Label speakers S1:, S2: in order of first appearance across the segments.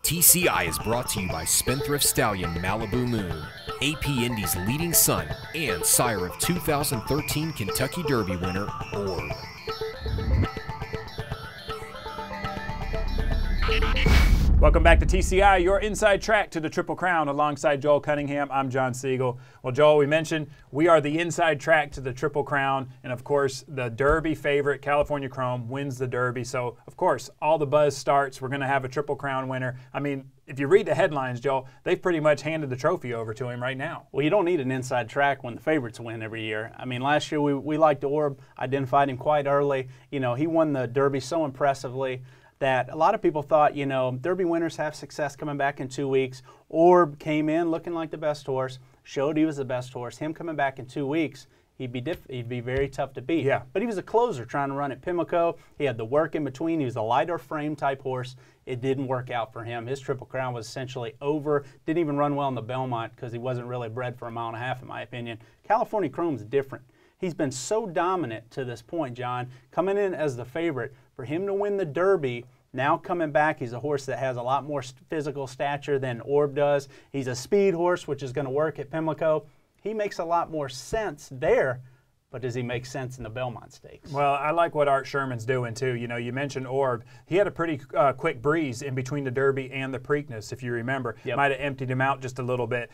S1: TCI is brought to you by Spendthrift Stallion Malibu Moon, AP Indy's leading son and sire of 2013 Kentucky Derby winner, Orb.
S2: Welcome back to TCI, your inside track to the Triple Crown. Alongside Joel Cunningham, I'm John Siegel. Well, Joel, we mentioned we are the inside track to the Triple Crown, and of course, the Derby favorite, California Chrome, wins the Derby. So, of course, all the buzz starts. We're going to have a Triple Crown winner. I mean, if you read the headlines, Joel, they've pretty much handed the trophy over to him right now.
S3: Well, you don't need an inside track when the favorites win every year. I mean, last year we liked Orb, identified him quite early. You know, he won the Derby so impressively that a lot of people thought, you know, Derby winners have success coming back in 2 weeks. Orb came in looking like the best horse, showed he was the best horse. Him coming back in 2 weeks, he'd be very tough to beat.
S2: Yeah.
S3: But he was a closer trying to run at Pimlico. He had the work in between. He was a lighter frame type horse. It didn't work out for him. His Triple Crown was essentially over. Didn't even run well in the Belmont because he wasn't really bred for a mile and a half, in my opinion. California Chrome's different. He's been so dominant to this point, John, coming in as the favorite. For him to win the Derby, now coming back, he's a horse that has a lot more physical stature than Orb does. He's a speed horse, which is going to work at Pimlico. He makes a lot more sense there, but does he make sense in the Belmont Stakes?
S2: Well, I like what Art Sherman's doing, too. You know, you mentioned Orb. He had a pretty quick breeze in between the Derby and the Preakness, if you remember.
S3: Yep.
S2: Might have emptied him out just a little bit.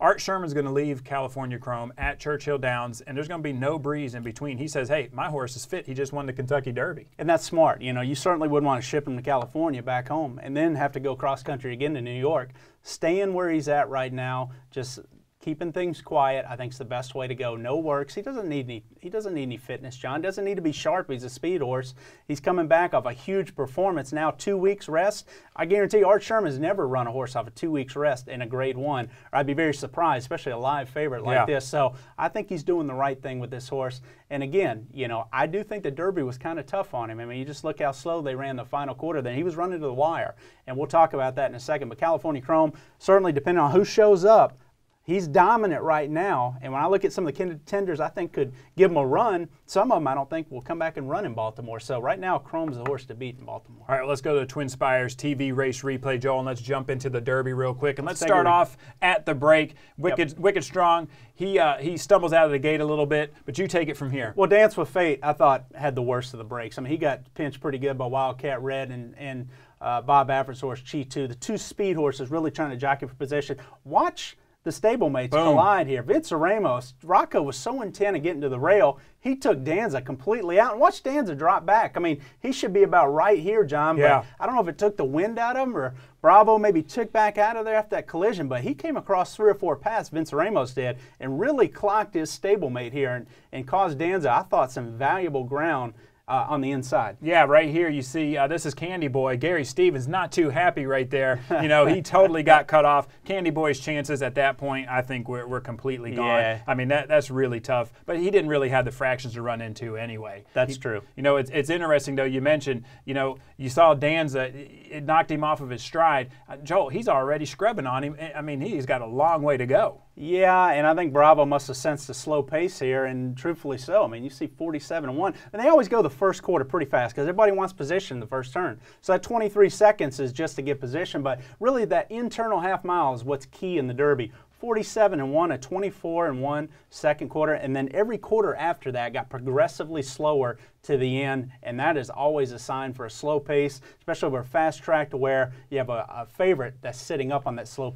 S2: Art Sherman's going to leave California Chrome at Churchill Downs, and there's going to be no breeze in between. He says, hey, my horse is fit. He just won the Kentucky Derby.
S3: And that's smart. You know, you certainly wouldn't want to ship him to California back home and then have to go cross-country again to New York. Staying where he's at right now, just keeping things quiet, I think is the best way to go. No works. He doesn't need any fitness, John. Doesn't need to be sharp. He's a speed horse. He's coming back off a huge performance. Now 2 weeks rest. I guarantee Art Sherman's never run a horse off of 2 weeks rest in a grade one. Or I'd be very surprised, especially a live favorite like this. So I think he's doing the right thing with this horse. And again, you know, I do think the Derby was kind of tough on him. I mean, you just look how slow they ran the final quarter. Then he was running to the wire. And we'll talk about that in a second. But California Chrome, certainly depending on who shows up, he's dominant right now, and when I look at some of the contenders I think could give him a run, some of them I don't think will come back and run in Baltimore. So right now, Chrome's the horse to beat in Baltimore.
S2: All right, let's go to the Twin Spires TV race replay, Joel, and let's jump into the Derby real quick. And let's start off at the break. Wicked Strong, he stumbles out of the gate a little bit, but you take it from here.
S3: Well, Dance with Fate, I thought, had the worst of the breaks. I mean, he got pinched pretty good by Wildcat Red and Bob Baffert's horse, Chi 2. The two speed horses really trying to jockey for position. Watch the stablemates collide here. Vince Ramos, Rocco was so intent on getting to the rail, he took Danza completely out. And watch Danza drop back. I mean, he should be about right here, John, but I don't know if it took the wind out of him or Bravo maybe took back out of there after that collision, but he came across 3 or 4 paths, Vince Ramos did, and really clocked his stablemate here and caused Danza, I thought, some valuable ground on the inside.
S2: Yeah, right here you see, this is Candy Boy. Gary Stevens not too happy right there. You know, he totally got cut off. Candy Boy's chances at that point, I think, were completely gone.
S3: Yeah.
S2: I mean, that's really tough. But he didn't really have the fractions to run into anyway.
S3: That's true.
S2: You know, it's interesting, though, you mentioned, you know, you saw Danza, it knocked him off of his stride. Joel, he's already scrubbing on him. I mean, he's got a long way to go.
S3: Yeah, and I think Bravo must have sensed the slow pace here, and truthfully so. I mean, you see 47-1, and they always go the first quarter pretty fast because everybody wants position the first turn. So that 23 seconds is just to get position, but really that internal half mile is what's key in the Derby. 47-1, a 24-1 second quarter, and then every quarter after that got progressively slower to the end, and that is always a sign for a slow pace, especially over a fast track to where you have a favorite that's sitting up on that slow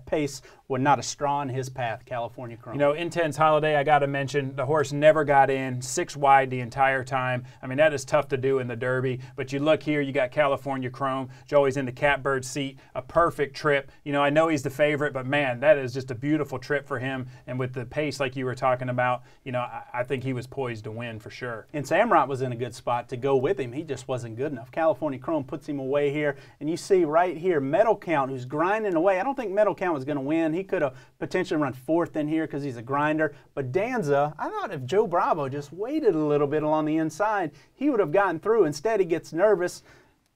S3: pace with not a straw in his path, California Chrome.
S2: You know, Intense Holiday, I got to mention, the horse never got in, 6 wide the entire time. I mean, that is tough to do in the Derby, but you look here, you got California Chrome. Joey's in the catbird seat, a perfect trip. You know, I know he's the favorite, but man, that is just a beautiful trip for him, and with the pace like you were talking about, you know, I think he was poised to win for sure.
S3: And Samrat was in a good spot to go with him. He just wasn't good enough. California Chrome puts him away here, and you see right here, Metal Count, who's grinding away. I don't think Metal Count was going to win. He could have potentially run 4th in here because he's a grinder. But Danza, I thought if Joe Bravo just waited a little bit along the inside, he would have gotten through. Instead, he gets nervous,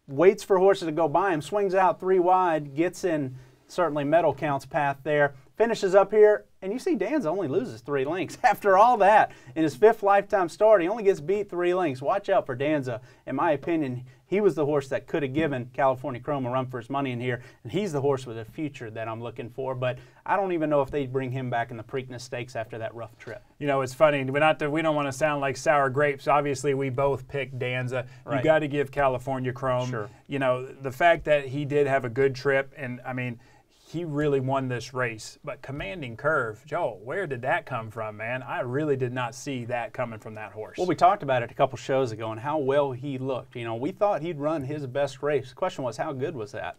S3: waits for horses to go by him, swings out 3 wide, gets in certainly Metal Count's path there, finishes up here, and you see Danza only loses 3 lengths. After all that, in his 5th lifetime start, he only gets beat 3 lengths. Watch out for Danza. In my opinion, he was the horse that could have given California Chrome a run for his money in here, and he's the horse with a future that I'm looking for. But I don't even know if they'd bring him back in the Preakness Stakes after that rough trip.
S2: You know, it's funny. We don't want to sound like sour grapes. Obviously, we both picked Danza.
S3: Right.
S2: You got to give California Chrome.
S3: Sure.
S2: You know, the fact that he did have a good trip, and I mean, he really won this race. But Commanding Curve, Joel, where did that come from, man? I really did not see that coming from that horse.
S3: Well, we talked about it a couple shows ago and how well he looked. You know, we thought he'd run his best race. The question was, how good was that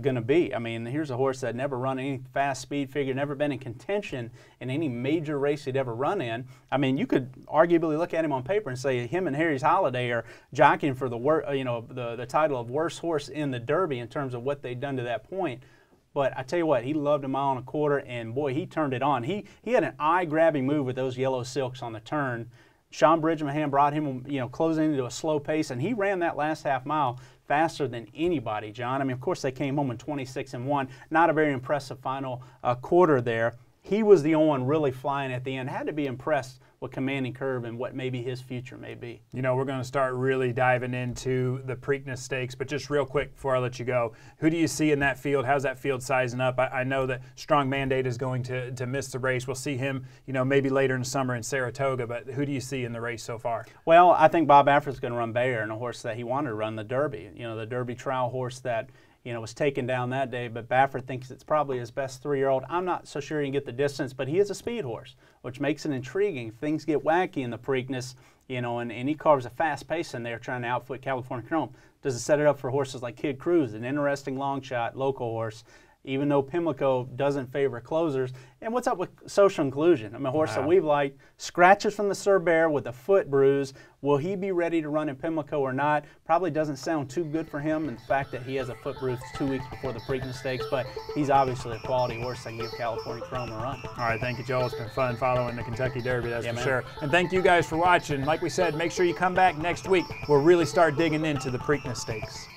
S3: going to be? I mean, here's a horse that never run any fast speed figure, never been in contention in any major race he'd ever run in. I mean, you could arguably look at him on paper and say him and Harry's Holiday are jockeying for the title of worst horse in the Derby in terms of what they'd done to that point. But I tell you what, he loved a mile and a quarter, and boy, he turned it on. He had an eye-grabbing move with those yellow silks on the turn. Sean Bridgman brought him, closing into a slow pace, and he ran that last half mile faster than anybody, John. I mean, of course, they came home in 26-1. Not a very impressive final quarter there. He was the only one really flying at the end. Had to be impressed with Commanding Curve and what maybe his future may be.
S2: You know, we're going to start really diving into the Preakness Stakes, but just real quick before I let you go, who do you see in that field? How's that field sizing up? I know that Strong Mandate is going to miss the race. We'll see him, maybe later in the summer in Saratoga, but who do you see in the race so far?
S3: Well, I think Bob Affer's going to run Bayer, and a horse that he wanted to run the Derby. The Derby trial horse that was taken down that day, but Baffert thinks it's probably his best 3-year-old. I'm not so sure he can get the distance, but he is a speed horse, which makes it intriguing. Things get wacky in the Preakness, and he carves a fast pace in there trying to outfoot California Chrome. Does it set it up for horses like Kid Cruz, an interesting long shot local horse, even though Pimlico doesn't favor closers? And what's up with Social Inclusion? I mean, a horse that we've liked, scratches from the Sir Bear with a foot bruise. Will he be ready to run in Pimlico or not? Probably doesn't sound too good for him, and the fact that he has a foot bruise 2 weeks before the Preakness Stakes, but he's obviously a quality horse that can give California Chrome a run.
S2: All right, thank you, Joel. It's been fun following the Kentucky Derby, that's for sure.
S3: Man.
S2: And thank you guys for watching. Like we said, make sure you come back next week. We'll really start digging into the Preakness Stakes.